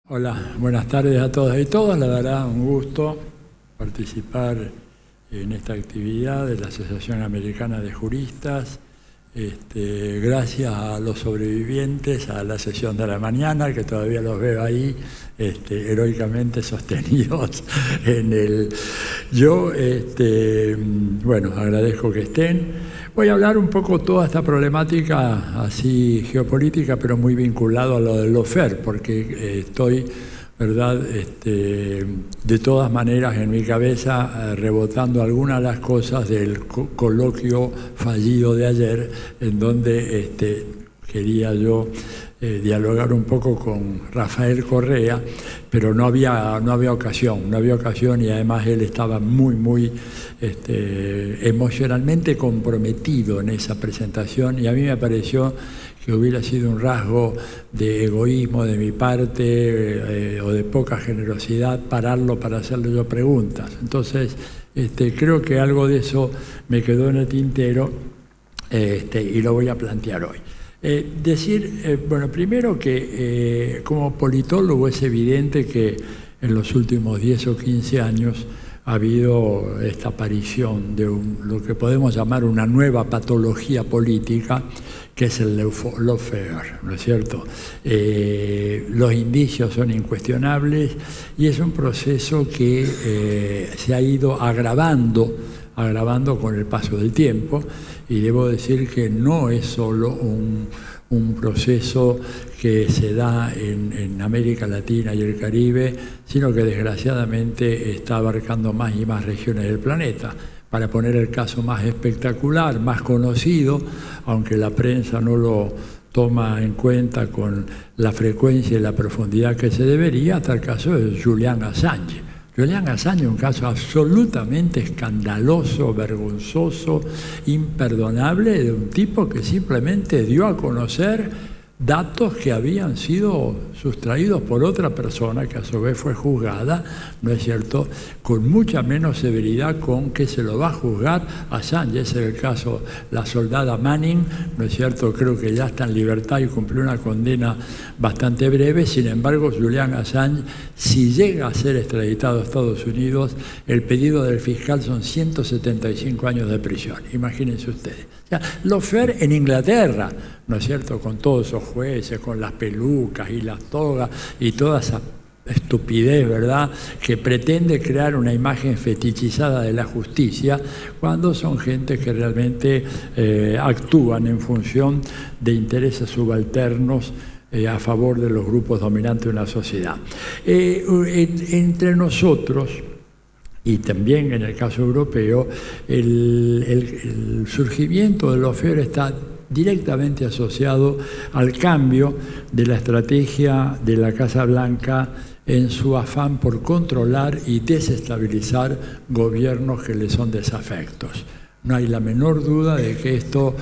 Hola, buenas tardes a todas y todos. La verdad, un gusto participar en esta actividad de la Asociación Americana de Juristas. Gracias a los sobrevivientes a la sesión de la mañana, que todavía los veo ahí heroicamente sostenidos en el... Yo, bueno, agradezco que estén. Voy a hablar un poco toda esta problemática así geopolítica, pero muy vinculado a lo del lawfare, porque estoy, ¿verdad?, de todas maneras en mi cabeza rebotando algunas de las cosas del coloquio fallido de ayer, en donde quería yo dialogar un poco con Rafael Correa, pero no había ocasión y además él estaba muy emocionalmente comprometido en esa presentación y a mí me pareció que hubiera sido un rasgo de egoísmo de mi parte o de poca generosidad pararlo para hacerle yo preguntas. Entonces, creo que algo de eso me quedó en el tintero y lo voy a plantear hoy. Bueno, primero que como politólogo es evidente que en los últimos 10 o 15 años ha habido esta aparición de lo que podemos llamar una nueva patología política, que es el lawfare, ¿no es cierto? Los indicios son incuestionables y es un proceso que se ha ido agravando con el paso del tiempo, y debo decir que no es solo un proceso que se da en América Latina y el Caribe, sino que desgraciadamente está abarcando más y más regiones del planeta. Para poner el caso más espectacular, más conocido, aunque la prensa no lo toma en cuenta con la frecuencia y la profundidad que se debería, hasta el caso de Julian Assange. Julian Assange es un caso absolutamente escandaloso, vergonzoso, imperdonable, de un tipo que simplemente dio a conocer datos que habían sido sustraídos por otra persona que a su vez fue juzgada, ¿no es cierto?, con mucha menos severidad con que se lo va a juzgar a Assange. Ese es el caso, la soldada Manning, ¿no es cierto?, creo que ya está en libertad y cumplió una condena bastante breve. Sin embargo, Julian Assange, si llega a ser extraditado a Estados Unidos, el pedido del fiscal son 175 años de prisión. Imagínense ustedes. O sea, lawfare en Inglaterra, ¿no es cierto?, con todos esos jueces, con las pelucas y las togas y toda esa estupidez, ¿verdad?, que pretende crear una imagen fetichizada de la justicia, cuando son gente que realmente actúan en función de intereses subalternos a favor de los grupos dominantes de una sociedad. Entre nosotros, y también en el caso europeo, el surgimiento del lawfare está directamente asociado al cambio de la estrategia de la Casa Blanca en su afán por controlar y desestabilizar gobiernos que le son desafectos. No hay la menor duda de que esto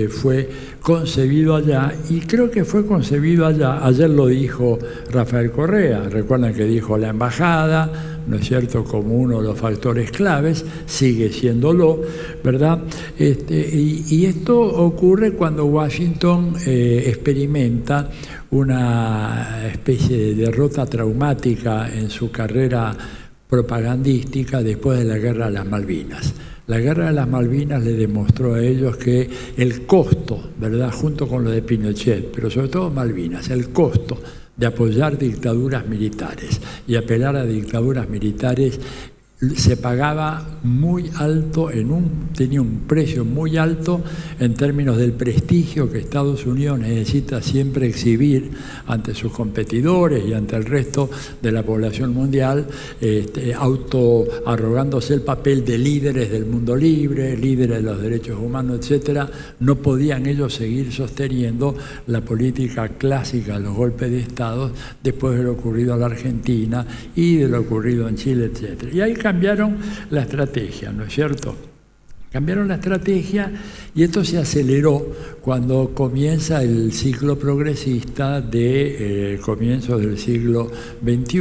fue concebido allá, y creo que fue concebido allá. Ayer lo dijo Rafael Correa, recuerdan que dijo la embajada, ¿no es cierto?, como uno de los factores claves, sigue siéndolo, ¿verdad? Y esto ocurre cuando Washington experimenta una especie de derrota traumática en su carrera propagandística después de la Guerra de las Malvinas. La Guerra de las Malvinas le demostró a ellos que el costo, ¿verdad?, junto con lo de Pinochet, pero sobre todo Malvinas, el costo de apoyar dictaduras militares y apelar a dictaduras militares se pagaba muy alto, tenía un precio muy alto en términos del prestigio que Estados Unidos necesita siempre exhibir ante sus competidores y ante el resto de la población mundial, arrogándose el papel de líderes del mundo libre, líderes de los derechos humanos, etcétera. No podían ellos seguir sosteniendo la política clásica de los golpes de Estado después de lo ocurrido en la Argentina y de lo ocurrido en Chile, etcétera. Y ahí cambiaron la estrategia, ¿no es cierto? Cambiaron la estrategia y esto se aceleró cuando comienza el ciclo progresista de comienzos del siglo XXI,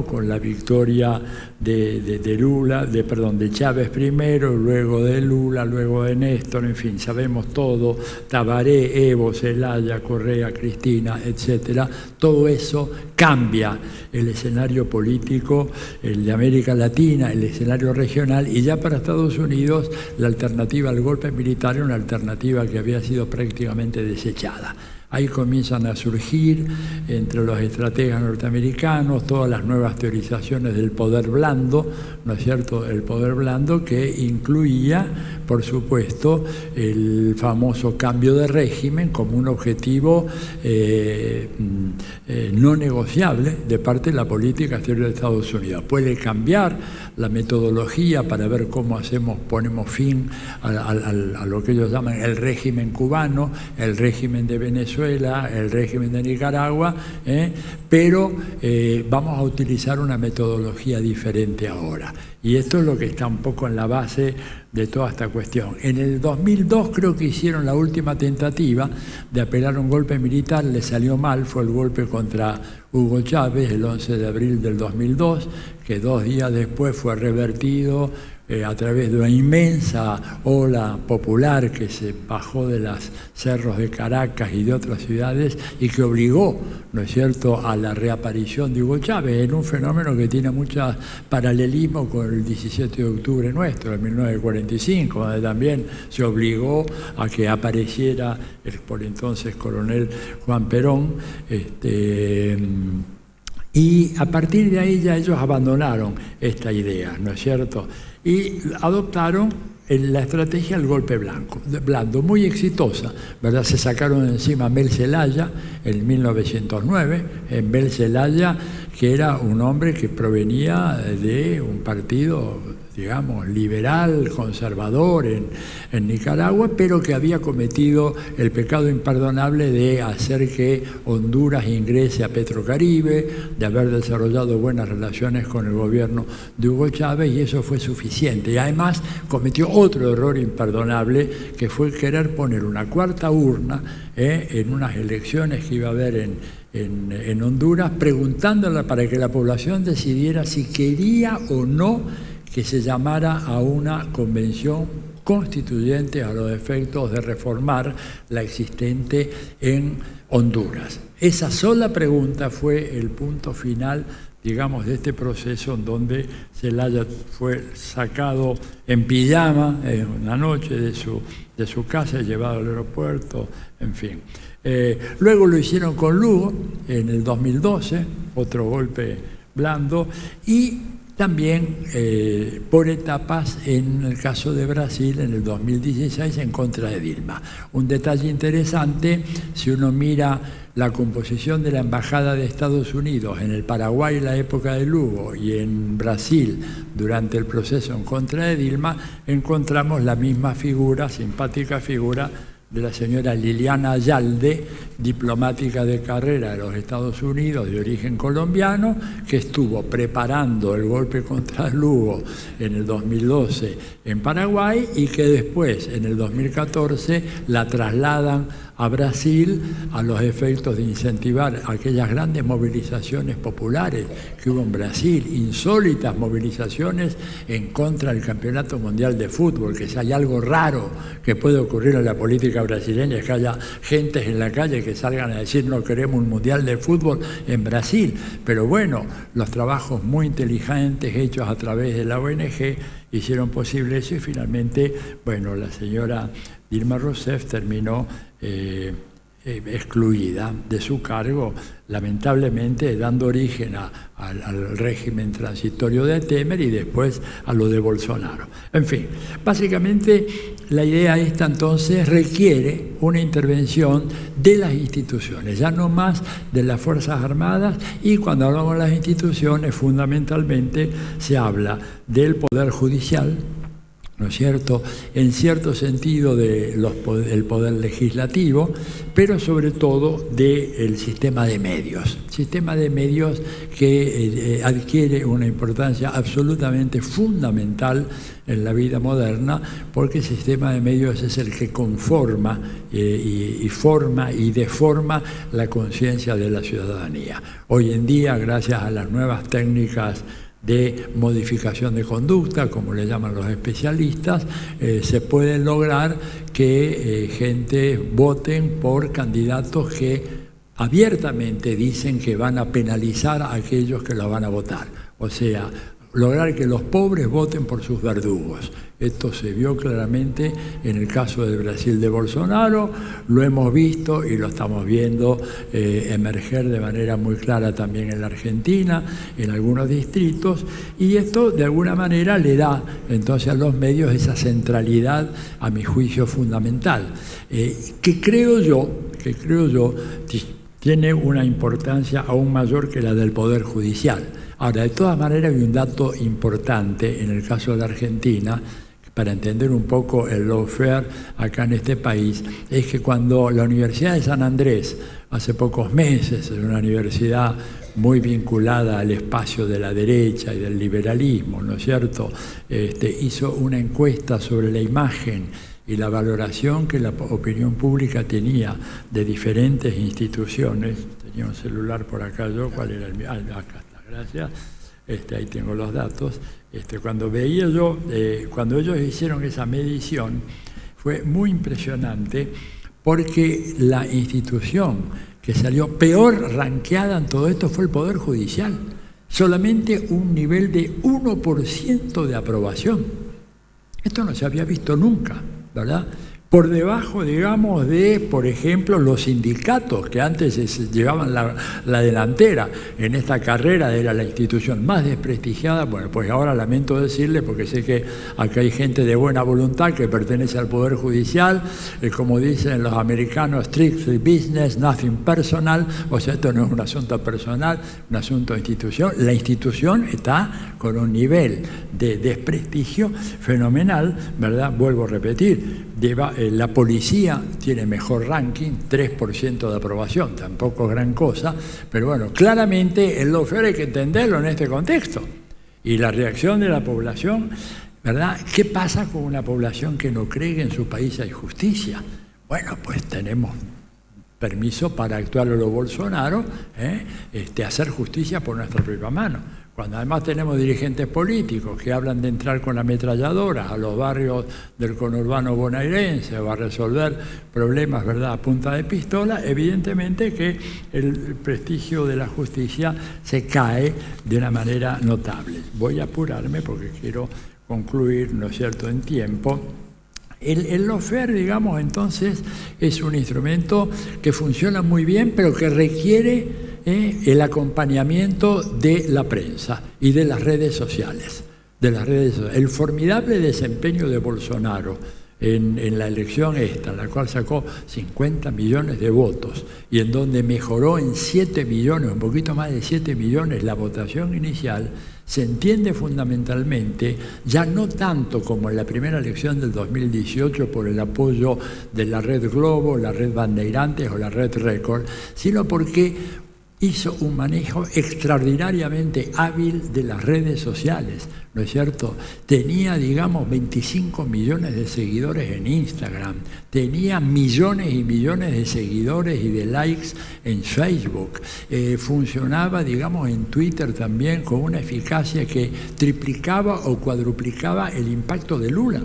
con la victoria de Lula, de Chávez primero, luego de Lula, luego de Néstor, en fin, sabemos todo, Tabaré, Evo, Zelaya, Correa, Cristina, etcétera. Todo eso cambia el escenario político, el de América Latina, el escenario regional, y ya para Estados Unidos la alternativa al golpe militar era una alternativa que había sido prácticamente desechada. Ahí comienzan a surgir entre los estrategas norteamericanos todas las nuevas teorizaciones del poder blando, ¿no es cierto? El poder blando que incluía, por supuesto, el famoso cambio de régimen como un objetivo no negociable de parte de la política exterior de Estados Unidos. Puede cambiar la metodología para ver cómo ponemos fin a lo que ellos llaman el régimen cubano, el régimen de Venezuela, el régimen de Nicaragua, pero vamos a utilizar una metodología diferente ahora. Y esto es lo que está un poco en la base de toda esta cuestión. En el 2002 creo que hicieron la última tentativa de apelar a un golpe militar, le salió mal, fue el golpe contra Hugo Chávez el 11 de abril del 2002, que 2 días después fue revertido a través de una inmensa ola popular que se bajó de los cerros de Caracas y de otras ciudades y que obligó, ¿no es cierto?, a la reaparición de Hugo Chávez en un fenómeno que tiene mucho paralelismo con el 17 de octubre nuestro, de 1945, donde también se obligó a que apareciera el por entonces coronel Juan Perón, y a partir de ahí ya ellos abandonaron esta idea, ¿no es cierto?, y adoptaron la estrategia del golpe blando, muy exitosa, ¿verdad? Se sacaron encima a Mel Zelaya en 1909, en Mel Zelaya, que era un hombre que provenía de un partido, digamos, liberal, conservador en Nicaragua, pero que había cometido el pecado imperdonable de hacer que Honduras ingrese a Petrocaribe, de haber desarrollado buenas relaciones con el gobierno de Hugo Chávez, y eso fue suficiente. Y además cometió otro error imperdonable, que fue querer poner una cuarta urna en unas elecciones que iba a haber en Honduras, preguntándola para que la población decidiera si quería o no que se llamara a una convención constituyente a los efectos de reformar la existente en Honduras. Esa sola pregunta fue el punto final, digamos, de este proceso en donde Zelaya fue sacado en pijama una noche de su casa y llevado al aeropuerto, en fin. Luego lo hicieron con Lugo en el 2012, otro golpe blando, y también por etapas en el caso de Brasil en el 2016 en contra de Dilma. Un detalle interesante, si uno mira la composición de la Embajada de Estados Unidos en el Paraguay en la época de Lugo y en Brasil durante el proceso en contra de Dilma, encontramos la misma figura, simpática figura, de la señora Liliana Ayalde, diplomática de carrera de los Estados Unidos, de origen colombiano, que estuvo preparando el golpe contra Lugo en el 2012 en Paraguay y que después, en el 2014, la trasladan a Brasil a los efectos de incentivar aquellas grandes movilizaciones populares que hubo en Brasil, insólitas movilizaciones en contra del Campeonato Mundial de Fútbol, que si hay algo raro que puede ocurrir en la política brasileña es que haya gentes en la calle que salgan a decir no queremos un Mundial de Fútbol en Brasil. Pero bueno, los trabajos muy inteligentes hechos a través de la ONG hicieron posible eso y finalmente, bueno, la señora Dilma Rousseff terminó excluida de su cargo, lamentablemente dando origen al régimen transitorio de Temer y después a lo de Bolsonaro. En fin, básicamente la idea esta entonces requiere una intervención de las instituciones, ya no más de las Fuerzas Armadas, y cuando hablamos de las instituciones fundamentalmente se habla del Poder Judicial, ¿no es cierto?, en cierto sentido del poder legislativo, pero sobre todo del sistema de medios. Sistema de medios que adquiere una importancia absolutamente fundamental en la vida moderna, porque el sistema de medios es el que conforma y forma y deforma la conciencia de la ciudadanía. Hoy en día, gracias a las nuevas técnicas de modificación de conducta, como le llaman los especialistas, se puede lograr que gente voten por candidatos que abiertamente dicen que van a penalizar a aquellos que los van a votar. O sea, lograr que los pobres voten por sus verdugos. Esto se vio claramente en el caso del Brasil de Bolsonaro, lo hemos visto y lo estamos viendo emerger de manera muy clara también en la Argentina, en algunos distritos, y esto de alguna manera le da entonces a los medios esa centralidad, a mi juicio, fundamental, que creo yo tiene una importancia aún mayor que la del Poder Judicial. Ahora, de todas maneras, hay un dato importante en el caso de la Argentina, para entender un poco el lawfare acá en este país, es que cuando la Universidad de San Andrés, hace pocos meses, en una universidad muy vinculada al espacio de la derecha y del liberalismo, ¿no es cierto?, hizo una encuesta sobre la imagen y la valoración que la opinión pública tenía de diferentes instituciones. Tenía un celular por acá yo, ¿cuál era el mío? Acá está, gracias. Ahí tengo los datos. Cuando veía yo, cuando ellos hicieron esa medición, fue muy impresionante porque la institución que salió peor ranqueada en todo esto fue el Poder Judicial. Solamente un nivel de 1% de aprobación. Esto no se había visto nunca, ¿verdad? Por debajo, digamos, de, por ejemplo, los sindicatos, que antes llevaban la delantera en esta carrera, era la institución más desprestigiada. Bueno, pues ahora lamento decirle, porque sé que acá hay gente de buena voluntad que pertenece al Poder Judicial, como dicen los americanos, strictly business, nothing personal, o sea, esto no es un asunto personal, un asunto de institución. La institución está con un nivel de desprestigio fenomenal, ¿verdad? Vuelvo a repetir. La policía tiene mejor ranking, 3% de aprobación, tampoco es gran cosa, pero bueno, claramente el lawfare hay que entenderlo en este contexto. Y la reacción de la población, ¿verdad? ¿Qué pasa con una población que no cree que en su país hay justicia? Bueno, pues tenemos permiso para actuar a los Bolsonaro, hacer justicia por nuestra propia mano. Cuando además tenemos dirigentes políticos que hablan de entrar con ametralladoras a los barrios del conurbano bonaerense o a resolver problemas, ¿verdad?, a punta de pistola, evidentemente que el prestigio de la justicia se cae de una manera notable. Voy a apurarme porque quiero concluir, ¿no es cierto?, en tiempo. El lawfare, digamos, entonces, es un instrumento que funciona muy bien, pero que requiere el acompañamiento de la prensa y de las redes sociales. El formidable desempeño de Bolsonaro en la elección en la cual sacó 50 millones de votos y en donde mejoró en 7 millones, un poquito más de 7 millones la votación inicial, se entiende fundamentalmente, ya no tanto como en la primera elección del 2018 por el apoyo de la Red Globo, la Red Bandeirantes o la Red Record, sino porque hizo un manejo extraordinariamente hábil de las redes sociales, ¿no es cierto? Tenía, digamos, 25 millones de seguidores en Instagram, tenía millones y millones de seguidores y de likes en Facebook, funcionaba, digamos, en Twitter también con una eficacia que triplicaba o cuadruplicaba el impacto de Lula.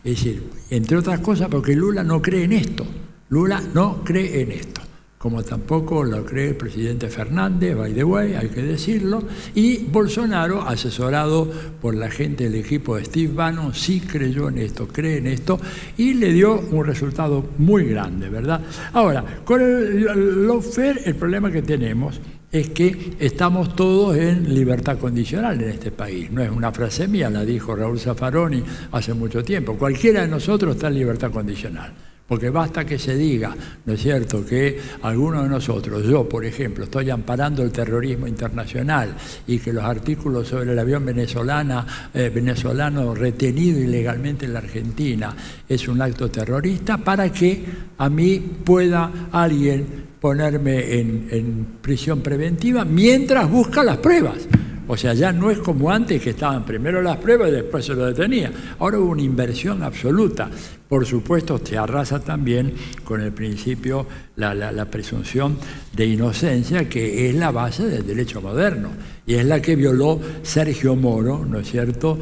Es decir, entre otras cosas porque Lula no cree en esto, Lula no cree en esto, como tampoco lo cree el presidente Fernández, by the way, hay que decirlo, y Bolsonaro, asesorado por la gente del equipo de Steve Bannon, sí creyó en esto, cree en esto, y le dio un resultado muy grande, ¿verdad? Ahora, con el lawfare, el problema que tenemos es que estamos todos en libertad condicional en este país. No es una frase mía, la dijo Raúl Zaffaroni hace mucho tiempo. Cualquiera de nosotros está en libertad condicional. Porque basta que se diga, ¿no es cierto?, que algunos de nosotros, yo por ejemplo, estoy amparando el terrorismo internacional y que los artículos sobre el avión venezolano retenido ilegalmente en la Argentina es un acto terrorista, para que a mí pueda alguien ponerme en prisión preventiva mientras busca las pruebas. O sea, ya no es como antes, que estaban primero las pruebas y después se lo detenía. Ahora hubo una inversión absoluta. Por supuesto, se arrasa también con el principio, la presunción de inocencia, que es la base del derecho moderno. Y es la que violó Sergio Moro, ¿no es cierto?,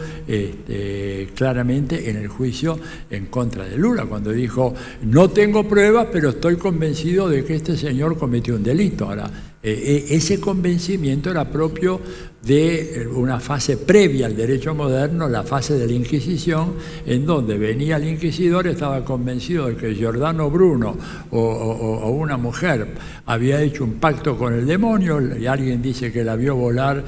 claramente en el juicio en contra de Lula, cuando dijo: no tengo pruebas, pero estoy convencido de que este señor cometió un delito. Ahora, ese convencimiento era propio de una fase previa al derecho moderno, la fase de la Inquisición, en donde venía el inquisidor, estaba convencido de que Giordano Bruno o una mujer había hecho un pacto con el demonio, y alguien dice que la vio volar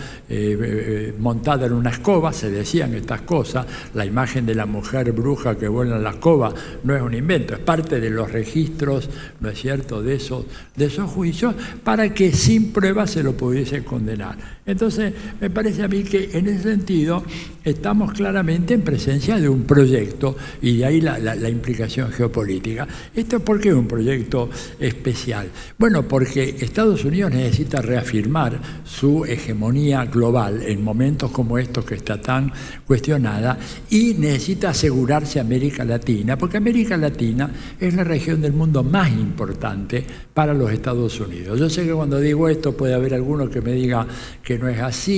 montada en una escoba. Se decían estas cosas. La imagen de la mujer bruja que vuela en la escoba no es un invento, es parte de los registros, ¿no es cierto?, de esos juicios, para que sin pruebas se lo pudiese condenar. Entonces, me parece a mí que en ese sentido estamos claramente en presencia de un proyecto, y de ahí la implicación geopolítica. ¿Esto por qué es un proyecto especial? Bueno, porque Estados Unidos necesita reafirmar su hegemonía global en momentos como estos, que está tan cuestionada, y necesita asegurarse América Latina, porque América Latina es la región del mundo más importante para los Estados Unidos. Yo sé que cuando digo esto puede haber alguno que me diga que no es así,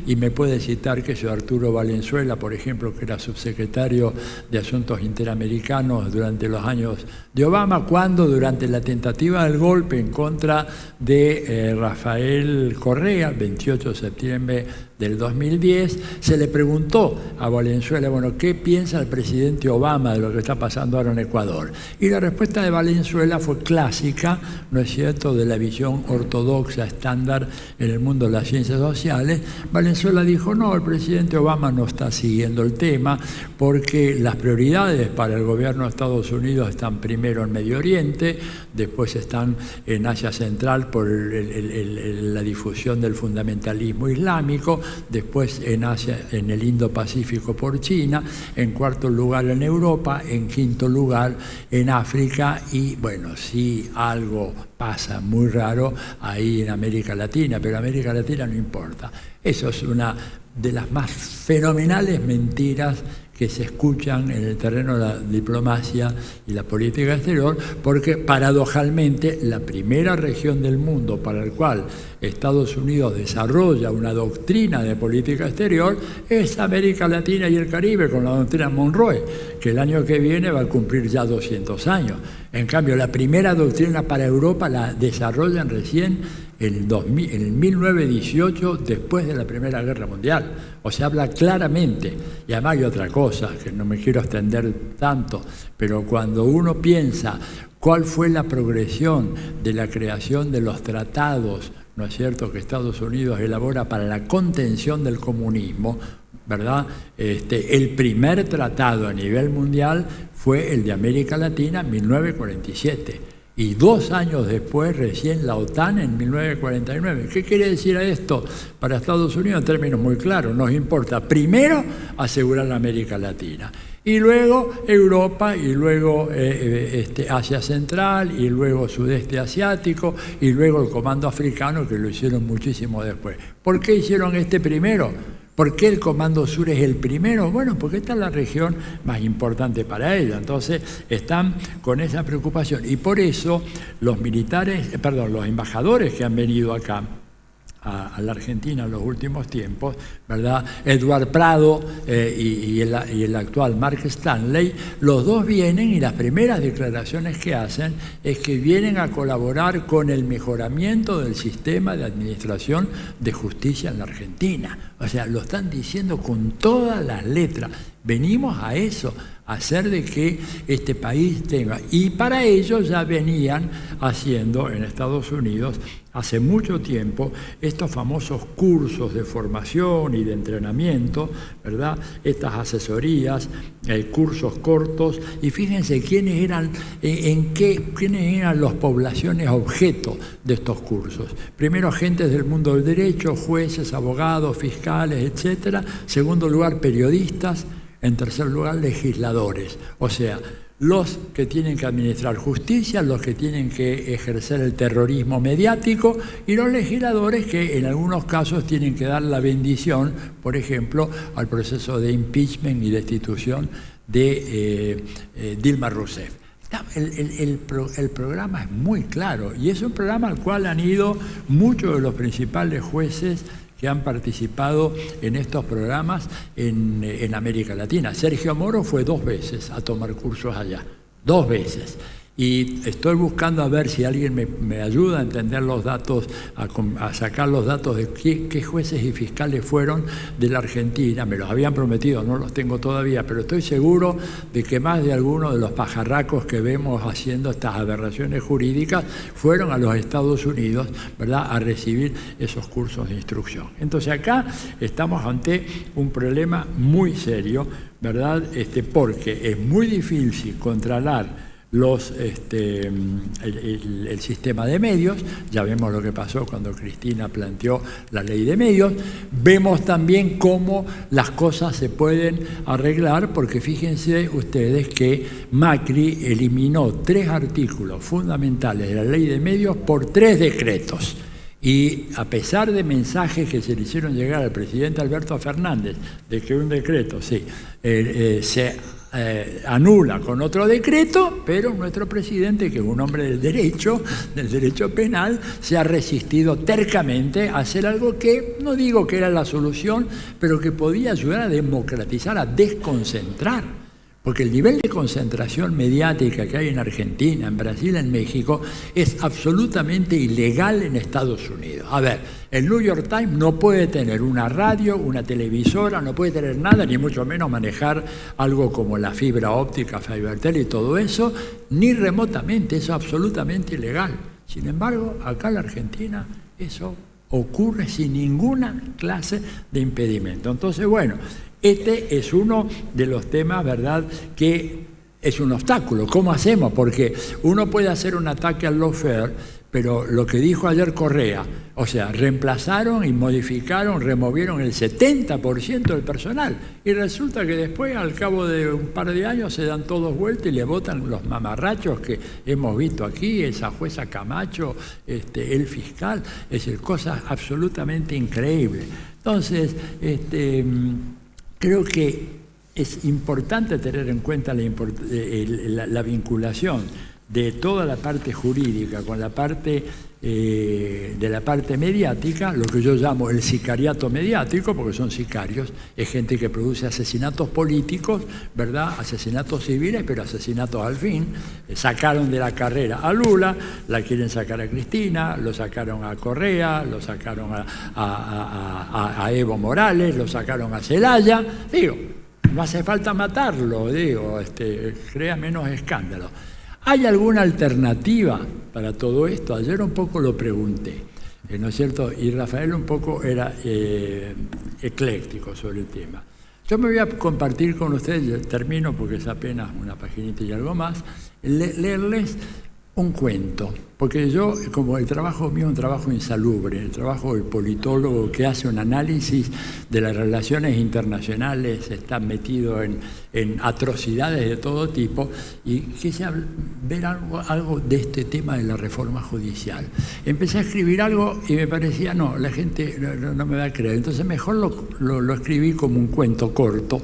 y me puede citar que Arturo Valenzuela, por ejemplo, que era subsecretario de Asuntos Interamericanos durante los años de Obama, cuando durante la tentativa del golpe en contra de Rafael Correa, 28 de septiembre del 2010, se le preguntó a Valenzuela, bueno, ¿qué piensa el presidente Obama de lo que está pasando ahora en Ecuador? Y la respuesta de Valenzuela fue clásica, ¿no es cierto?, de la visión ortodoxa estándar en el mundo de las ciencias sociales. Valenzuela dijo: no, el presidente Obama no está siguiendo el tema, porque las prioridades para el gobierno de Estados Unidos están primero en Medio Oriente, después están en Asia Central por la difusión del fundamentalismo islámico, después en Asia, en el Indo-Pacífico por China, en cuarto lugar en Europa, en quinto lugar en África, y bueno, si algo pasa muy raro ahí en América Latina, pero América Latina no importa. Eso es una de las más fenomenales mentiras que se escuchan en el terreno de la diplomacia y la política exterior, porque paradojalmente la primera región del mundo para la cual Estados Unidos desarrolla una doctrina de política exterior es América Latina y el Caribe, con la doctrina Monroe, que el año que viene va a cumplir ya 200 años. En cambio, la primera doctrina para Europa la desarrollan recién en el 1918, después de la Primera Guerra Mundial. O sea, habla claramente. Y además hay otra cosa, que no me quiero extender tanto, pero cuando uno piensa cuál fue la progresión de la creación de los tratados, ¿no es cierto?, que Estados Unidos elabora para la contención del comunismo, ¿verdad? El primer tratado a nivel mundial fue el de América Latina en 1947. Y 2 años después, recién la OTAN en 1949. ¿Qué quiere decir esto para Estados Unidos? En términos muy claros, nos importa primero asegurar la América Latina, y luego Europa, y luego Asia Central, y luego Sudeste Asiático, y luego el Comando Africano, que lo hicieron muchísimo después. ¿Por qué hicieron este primero? ¿Por qué el Comando Sur es el primero? Bueno, porque esta es la región más importante para ellos. Entonces, están con esa preocupación. Y por eso los embajadores que han venido acá a la Argentina en los últimos tiempos, ¿verdad?, Eduard Prado y el actual Mark Stanley, los dos vienen, y las primeras declaraciones que hacen es que vienen a colaborar con el mejoramiento del sistema de administración de justicia en la Argentina. O sea, lo están diciendo con todas las letras. Venimos a eso, a hacer de que este país tenga. Y para ello ya venían haciendo en Estados Unidos hace mucho tiempo estos famosos cursos de formación y de entrenamiento, ¿verdad? Estas asesorías, cursos cortos, y fíjense quiénes eran, quiénes eran las poblaciones objeto de estos cursos. Primero, agentes del mundo del derecho, jueces, abogados, fiscales, etcétera. Segundo lugar, periodistas. En tercer lugar, legisladores, o sea, los que tienen que administrar justicia, los que tienen que ejercer el terrorismo mediático y los legisladores que en algunos casos tienen que dar la bendición, por ejemplo, al proceso de impeachment y destitución de Dilma Rousseff. El programa es muy claro y es un programa al cual han ido muchos de los principales jueces que han participado en estos programas en América Latina. Sergio Moro fue 2 veces a tomar cursos allá, 2 veces. Y estoy buscando a ver si alguien me ayuda a entender los datos, a sacar los datos de qué jueces y fiscales fueron de la Argentina. Me los habían prometido, no los tengo todavía, pero estoy seguro de que más de algunos de los pajarracos que vemos haciendo estas aberraciones jurídicas fueron a los Estados Unidos, ¿verdad?, a recibir esos cursos de instrucción. Entonces acá estamos ante un problema muy serio, ¿verdad?, porque es muy difícil controlar el sistema de medios. Ya vemos lo que pasó cuando Cristina planteó la ley de medios. Vemos también cómo las cosas se pueden arreglar, porque fíjense ustedes que Macri eliminó 3 artículos fundamentales de la ley de medios por 3 decretos. Y a pesar de mensajes que se le hicieron llegar al presidente Alberto Fernández de que un decreto se anula con otro decreto, pero nuestro presidente, que es un hombre del derecho penal, se ha resistido tercamente a hacer algo que, no digo que era la solución, pero que podía ayudar a democratizar, a desconcentrar. Porque el nivel de concentración mediática que hay en Argentina, en Brasil, en México, es absolutamente ilegal en Estados Unidos. A ver, el New York Times no puede tener una radio, una televisora, no puede tener nada, ni mucho menos manejar algo como la fibra óptica, FiberTel y todo eso, ni remotamente, eso es absolutamente ilegal. Sin embargo, acá en la Argentina eso ocurre sin ninguna clase de impedimento. Entonces, bueno, este es uno de los temas, ¿verdad?, que es un obstáculo. ¿Cómo hacemos? Porque uno puede hacer un ataque al lawfare, pero lo que dijo ayer Correa, o sea, reemplazaron y modificaron, removieron el 70% del personal. Y resulta que después, al cabo de un par de años, se dan todos vueltas y le votan los mamarrachos que hemos visto aquí, esa jueza Camacho, el fiscal, es decir, cosas absolutamente increíbles. Entonces, creo que es importante tener en cuenta la vinculación de toda la parte jurídica con la parte de la parte mediática, lo que yo llamo el sicariato mediático, porque son sicarios, es gente que produce asesinatos políticos, ¿verdad?, asesinatos civiles, pero asesinatos al fin. Sacaron de la carrera a Lula, la quieren sacar a Cristina, lo sacaron a Correa, lo sacaron a Evo Morales, lo sacaron a Zelaya. Digo, no hace falta matarlo, digo, crea menos escándalo. ¿Hay alguna alternativa para todo esto? Ayer un poco lo pregunté, ¿no es cierto? Y Rafael un poco era ecléctico sobre el tema. Yo me voy a compartir con ustedes, termino porque es apenas una paginita y algo más, leerles un cuento, porque yo, como el trabajo mío es un trabajo insalubre, el trabajo del politólogo que hace un análisis de las relaciones internacionales, está metido en atrocidades de todo tipo, y quise ver algo de este tema de la reforma judicial. Empecé a escribir algo y me parecía, no, la gente no me va a creer, entonces mejor lo escribí como un cuento corto.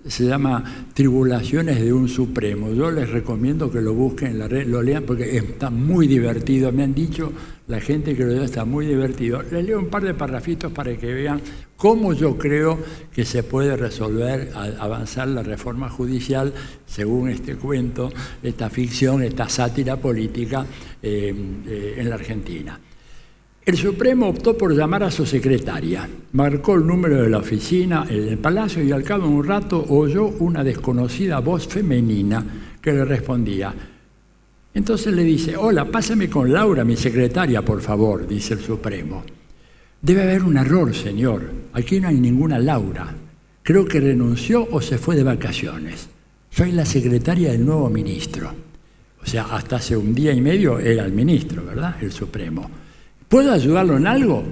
Se llama Tribulaciones de un Supremo. Yo les recomiendo que lo busquen en la red, lo lean porque está muy divertido. Me han dicho la gente que lo leo, está muy divertido. Les leo un par de parrafitos para que vean cómo yo creo que se puede resolver, avanzar la reforma judicial según este cuento, esta ficción, esta sátira política en la Argentina. El Supremo optó por llamar a su secretaria, marcó el número de la oficina en el Palacio y al cabo de un rato oyó una desconocida voz femenina que le respondía. Entonces le dice, hola, pásame con Laura, mi secretaria, por favor, dice el Supremo. Debe haber un error, señor, aquí no hay ninguna Laura. Creo que renunció o se fue de vacaciones. Soy la secretaria del nuevo ministro. O sea, hasta hace un día y medio era el ministro, ¿verdad? El Supremo. ¿Puedo ayudarlo en algo?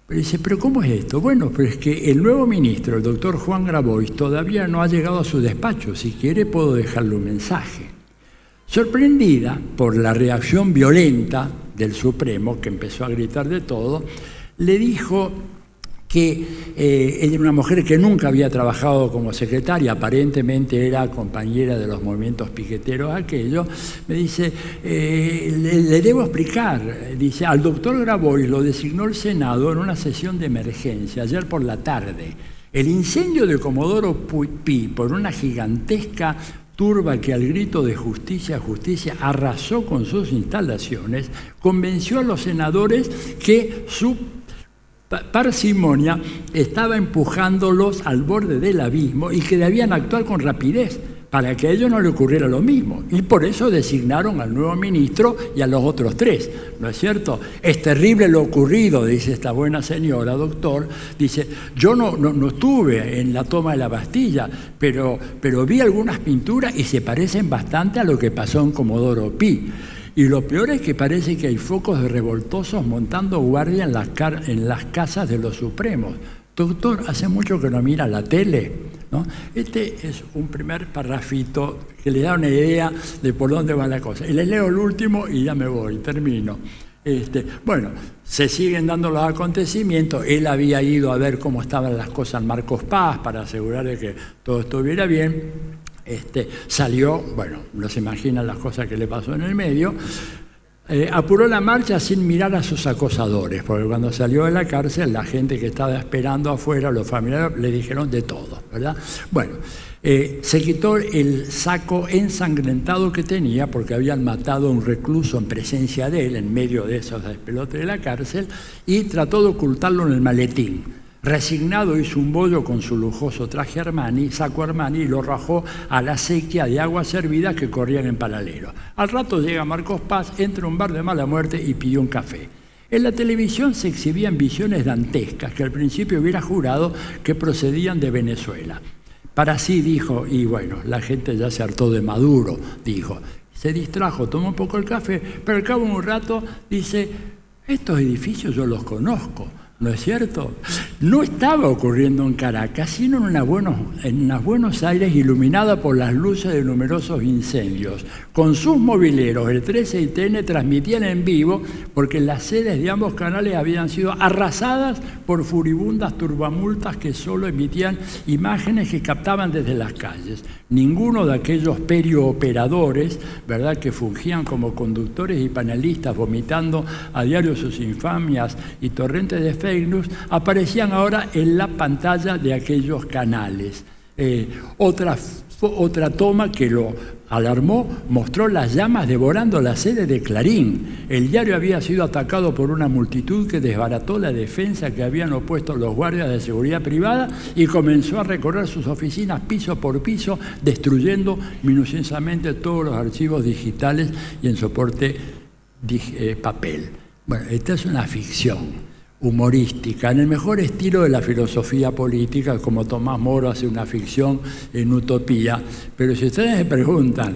Pero dice, ¿pero cómo es esto? Bueno, pero es que el nuevo ministro, el doctor Juan Grabois, todavía no ha llegado a su despacho. Si quiere, puedo dejarle un mensaje. Sorprendida por la reacción violenta del Supremo, que empezó a gritar de todo, le dijo que ella era una mujer que nunca había trabajado como secretaria, aparentemente era compañera de los movimientos piqueteros aquellos. Me dice, le debo explicar, dice, al doctor Grabois lo designó el Senado en una sesión de emergencia ayer por la tarde. El incendio de Comodoro Pi por una gigantesca turba que al grito de justicia, justicia, arrasó con sus instalaciones, convenció a los senadores que su parsimonia estaba empujándolos al borde del abismo y que debían actuar con rapidez para que a ellos no le ocurriera lo mismo. Y por eso designaron al nuevo ministro y a los otros 3, ¿no es cierto? Es terrible lo ocurrido, dice esta buena señora, doctor. Dice, yo no estuve en la toma de la Bastilla, pero vi algunas pinturas y se parecen bastante a lo que pasó en Comodoro Pi. Y lo peor es que parece que hay focos de revoltosos montando guardia en las casas de los Supremos. Doctor, hace mucho que no mira la tele, ¿no? Este es un primer parrafito que le da una idea de por dónde va la cosa. Y les leo el último y ya me voy, termino. Bueno, se siguen dando los acontecimientos. Él había ido a ver cómo estaban las cosas en Marcos Paz para asegurar de que todo estuviera bien. Salió, bueno, no se imaginan las cosas que le pasó en el medio, apuró la marcha sin mirar a sus acosadores, porque cuando salió de la cárcel, la gente que estaba esperando afuera, los familiares, le dijeron de todo, ¿verdad? Bueno, se quitó el saco ensangrentado que tenía, porque habían matado a un recluso en presencia de él, en medio de esos despelotes de la cárcel, y trató de ocultarlo en el maletín. Resignado hizo un bollo con su lujoso traje Armani, saco Armani, y lo rajó a la sequía de aguas hervidas que corrían en paralelo. Al rato llega Marcos Paz, entra a un bar de mala muerte y pidió un café. En la televisión se exhibían visiones dantescas que al principio hubiera jurado que procedían de Venezuela. Para sí dijo, y bueno, la gente ya se hartó de Maduro, dijo. Se distrajo, tomó un poco el café, pero al cabo de un rato dice, estos edificios yo los conozco. ¿No es cierto? No estaba ocurriendo en Caracas, sino en unas Buenos Aires iluminada por las luces de numerosos incendios. Con sus mobileros, el 13 y TN transmitían en vivo porque las sedes de ambos canales habían sido arrasadas por furibundas turbamultas que solo emitían imágenes que captaban desde las calles. Ninguno de aquellos periooperadores, ¿verdad?, que fungían como conductores y panelistas vomitando a diario sus infamias y torrentes de fake news, aparecían ahora en la pantalla de aquellos canales. Otra toma que lo alarmó mostró las llamas devorando la sede de Clarín. El diario había sido atacado por una multitud que desbarató la defensa que habían opuesto los guardias de seguridad privada y comenzó a recorrer sus oficinas piso por piso, destruyendo minuciosamente todos los archivos digitales y en soporte papel. Bueno, esta es una ficción humorística, en el mejor estilo de la filosofía política, como Tomás Moro hace una ficción en utopía. Pero si ustedes me preguntan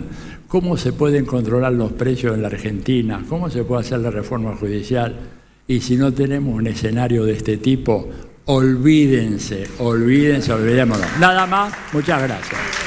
cómo se pueden controlar los precios en la Argentina, cómo se puede hacer la reforma judicial, y si no tenemos un escenario de este tipo, olvídense, olvidémonos. Nada más, muchas gracias.